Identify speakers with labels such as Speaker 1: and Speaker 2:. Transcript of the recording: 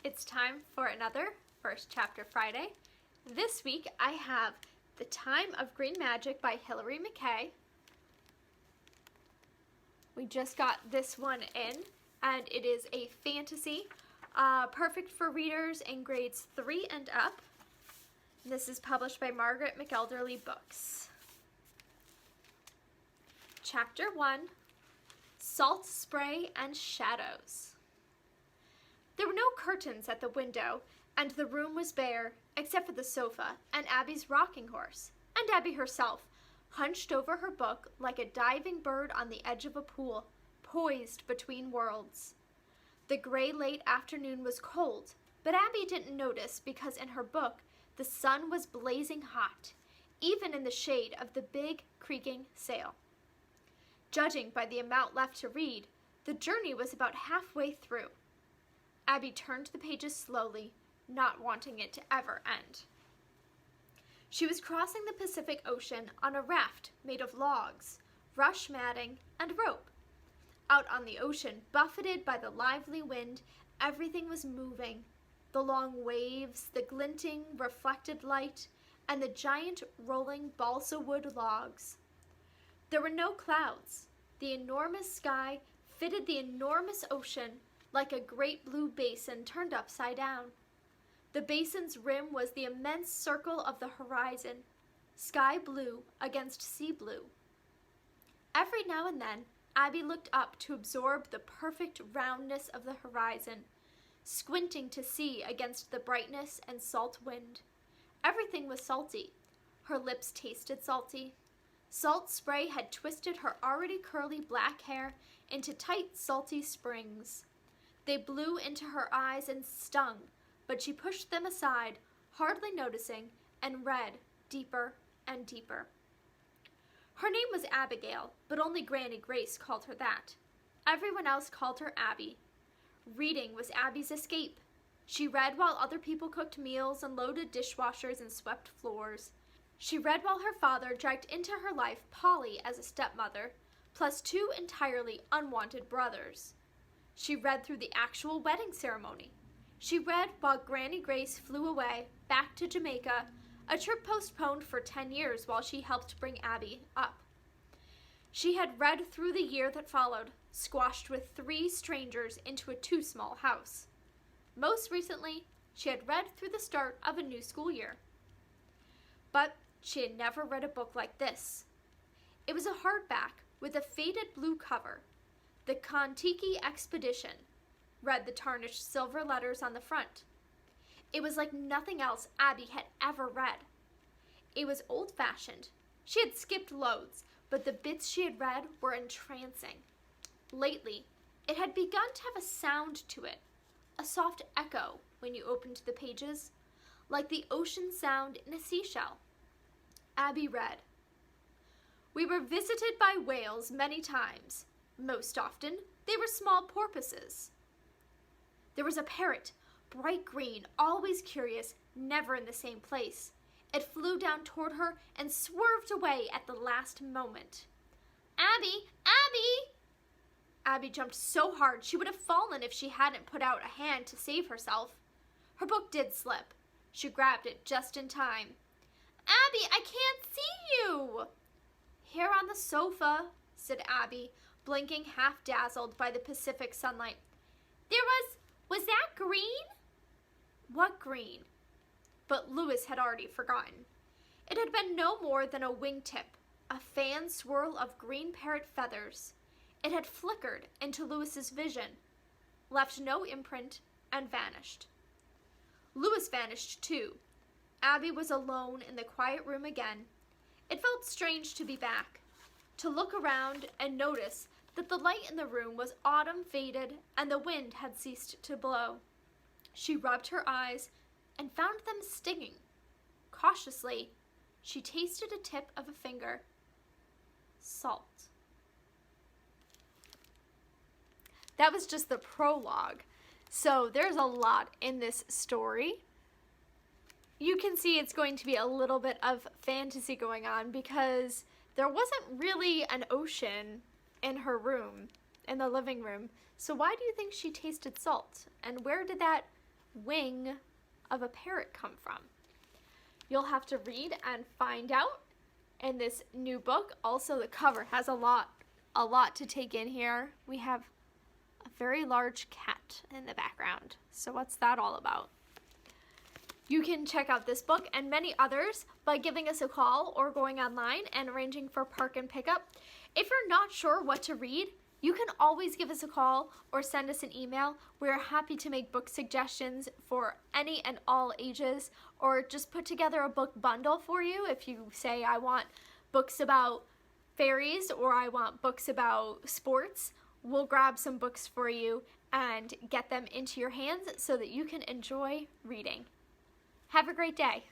Speaker 1: It's time for another First Chapter Friday. This week I have The Time of Green Magic by Hilary McKay. We just got this one in, and it is a fantasy, perfect for readers in grades 3 and up. This is published by Margaret McElderry Books. Chapter 1, Salt Spray and Shadows. There were no curtains at the window, and the room was bare, except for the sofa and Abby's rocking horse, and Abby herself, hunched over her book like a diving bird on the edge of a pool, poised between worlds. The gray late afternoon was cold, but Abby didn't notice because in her book the sun was blazing hot, even in the shade of the big, creaking sail. Judging by the amount left to read, the journey was about halfway through. Abby turned the pages slowly, not wanting it to ever end. She was crossing the Pacific Ocean on a raft made of logs, rush matting, and rope. Out on the ocean, buffeted by the lively wind, everything was moving. The long waves, the glinting, reflected light, and the giant rolling balsa wood logs. There were no clouds. The enormous sky fitted the enormous ocean like a great blue basin turned upside down. The basin's rim was the immense circle of the horizon, sky blue against sea blue. Every now and then, Abby looked up to absorb the perfect roundness of the horizon, squinting to see against the brightness and salt wind. Everything was salty. Her lips tasted salty. Salt spray had twisted her already curly black hair into tight, salty springs. They blew into her eyes and stung, but she pushed them aside, hardly noticing, and read deeper and deeper. Her name was Abigail, but only Granny Grace called her that. Everyone else called her Abby. Reading was Abby's escape. She read while other people cooked meals and loaded dishwashers and swept floors. She read while her father dragged into her life Polly as a stepmother, plus 2 entirely unwanted brothers. She read through the actual wedding ceremony. She read while Granny Grace flew away, back to Jamaica, a trip postponed for 10 years while she helped bring Abby up. She had read through the year that followed, squashed with 3 strangers into a too small house. Most recently, she had read through the start of a new school year. But she had never read a book like this. It was a hardback with a faded blue cover. The Kon-Tiki Expedition, read the tarnished silver letters on the front. It was like nothing else Abby had ever read. It was old-fashioned. She had skipped loads, but the bits she had read were entrancing. Lately, it had begun to have a sound to it, a soft echo when you opened the pages, like the ocean sound in a seashell. Abby read, "We were visited by whales many times. Most often, they were small porpoises. There was a parrot, bright green, always curious, never in the same place. It flew down toward her and swerved away at the last moment. Abby! Abby!" Abby jumped so hard she would have fallen if she hadn't put out a hand to save herself. Her book did slip. She grabbed it just in time. "Abby, I can't see you!" "Here on the sofa," said Abby, blinking half-dazzled by the Pacific sunlight. Was that green?" What green? But Louis had already forgotten. It had been no more than a wingtip, a fan swirl of green parrot feathers. It had flickered into Louis's vision, left no imprint, and vanished. Louis vanished too. Abby was alone in the quiet room again. It felt strange to be back, to look around and notice that the light in the room was autumn faded and the wind had ceased to blow. She rubbed her eyes and found them stinging. Cautiously, she tasted a tip of a finger. Salt. That was just the prologue. So there's a lot in this story. You can see it's going to be a little bit of fantasy going on because there wasn't really an ocean in her room, in the living room. So why do you think she tasted salt? And where did that wing of a parrot come from? You'll have to read and find out in this new book. Also, the cover has a lot to take in here. We have a very large cat in the background. So what's that all about? You can check out this book and many others by giving us a call or going online and arranging for park and pickup. If you're not sure what to read, you can always give us a call or send us an email. We're happy to make book suggestions for any and all ages, or just put together a book bundle for you. If you say, I want books about fairies or I want books about sports, we'll grab some books for you and get them into your hands so that you can enjoy reading. Have a great day.